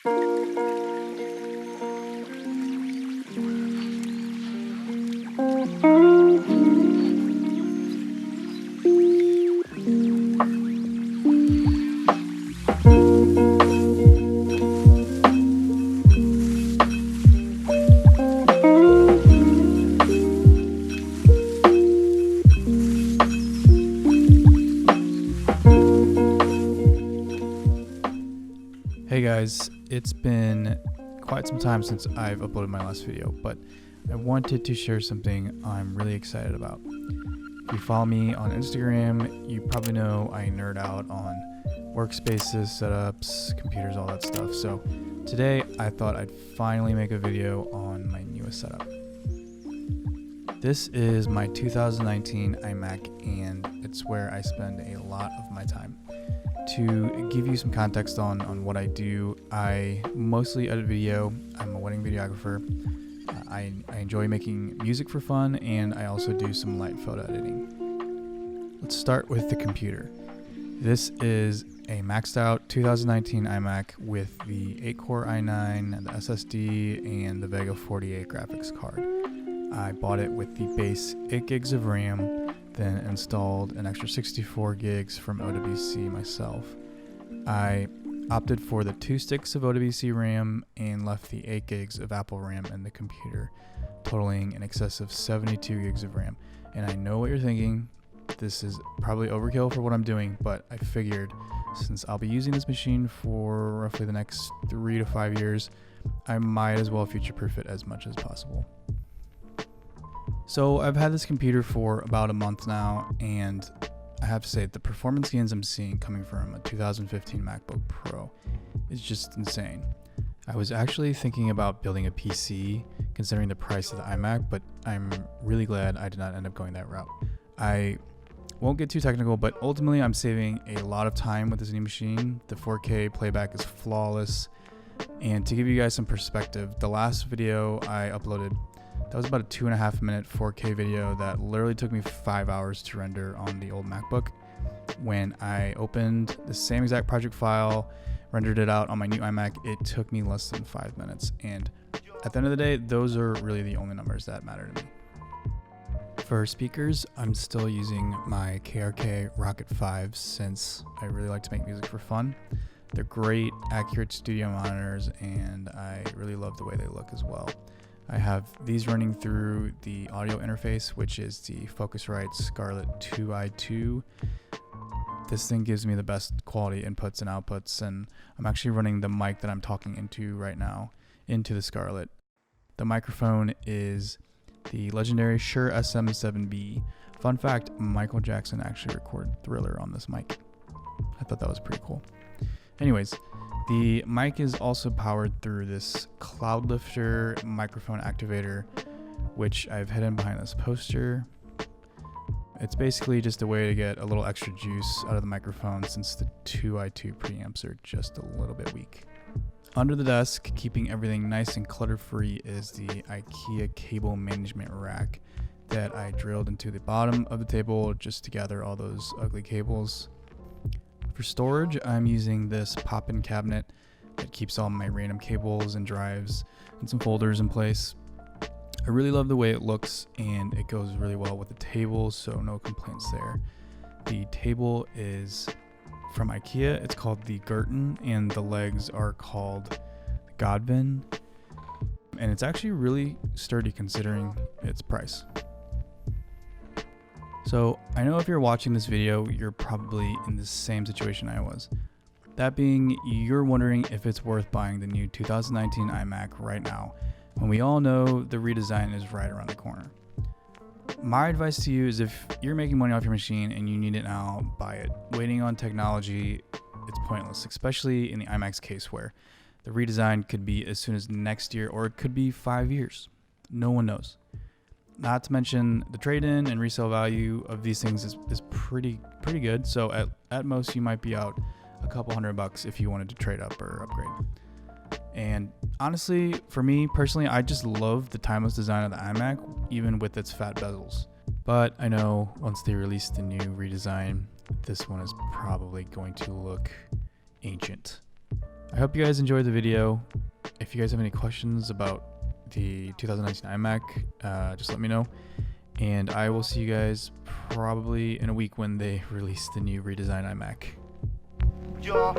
Hey guys, it's been quite some time since I've uploaded my last video, but I wanted to share something I'm really excited about. If you follow me on Instagram, you probably know I nerd out on workspaces, setups, computers, all that stuff. So today I thought I'd finally make a video on my newest setup. This is my 2019 iMac, and it's where I spend a lot of my time. To give you some context on what I do, I mostly edit video. I'm a wedding videographer. I enjoy making music for fun, and I also do some light photo editing. Let's start with the computer. This is a maxed out 2019 iMac with the 8-core i9, the SSD, and the Vega 48 graphics card. I bought it with the base 8 gigs of RAM, then installed an extra 64 gigs from ODISHO myself. I opted for the 2 sticks of ODISHO RAM and left the 8 gigs of Apple RAM in the computer, totaling in excess of 72 gigs of RAM. And I know what you're thinking, this is probably overkill for what I'm doing, but I figured since I'll be using this machine for roughly the next 3 to 5 years, I might as well future-proof it as much as possible. So I've had this computer for about a month now, and I have to say the performance gains I'm seeing coming from a 2015 MacBook Pro is just insane. I was actually thinking about building a PC considering the price of the iMac, but I'm really glad I did not end up going that route. I won't get too technical, but ultimately I'm saving a lot of time with this new machine. The 4K playback is flawless, and to give you guys some perspective, the last video I uploaded, that was about a 2.5 minute 4K video that literally took me 5 hours to render on the old MacBook. When I opened the same exact project file, rendered it out on my new iMac, it took me less than 5 minutes. And at the end of the day, those are really the only numbers that matter to me. For speakers, I'm still using my KRK Rokit 5 since I really like to make music for fun. They're great, accurate studio monitors, and I really love the way they look as well. I have these running through the audio interface, which is the Focusrite Scarlett 2i2. This thing gives me the best quality inputs and outputs, and I'm actually running the mic that I'm talking into right now into the Scarlett. The microphone is the legendary Shure SM7B. Fun fact, Michael Jackson actually recorded Thriller on this mic. I thought that was pretty cool. Anyways, the mic is also powered through this cloud lifter microphone activator, which I've hidden behind this poster. It's basically just a way to get a little extra juice out of the microphone since the 2i2 preamps are just a little bit weak. Under the desk, keeping everything nice and clutter-free, is the IKEA cable management rack that I drilled into the bottom of the table just to gather all those ugly cables. For storage, I'm using this Poppin cabinet that keeps all my random cables and drives and some folders in place. I really love the way it looks, and it goes really well with the table, so no complaints there. The table is from IKEA. It's called the Gerton, and the legs are called Godvin, and it's actually really sturdy considering its price. So I know if you're watching this video, you're probably in the same situation I was. That being, you're wondering if it's worth buying the new 2019 iMac right now, when we all know the redesign is right around the corner. My advice to you is if you're making money off your machine and you need it now, buy it. Waiting on technology, it's pointless, especially in the iMac's case where the redesign could be as soon as next year, or it could be 5 years. No one knows. Not to mention the trade-in and resale value of these things is pretty good. So at most you might be out a couple $100 if you wanted to trade up or upgrade. And honestly, for me personally, I just love the timeless design of the iMac, even with its fat bezels. But I know once they release the new redesign, this one is probably going to look ancient. I hope you guys enjoyed the video. If you guys have any questions about the 2019 iMac, just let me know. And I will see you guys probably in a week when they release the new redesigned iMac. Yeah.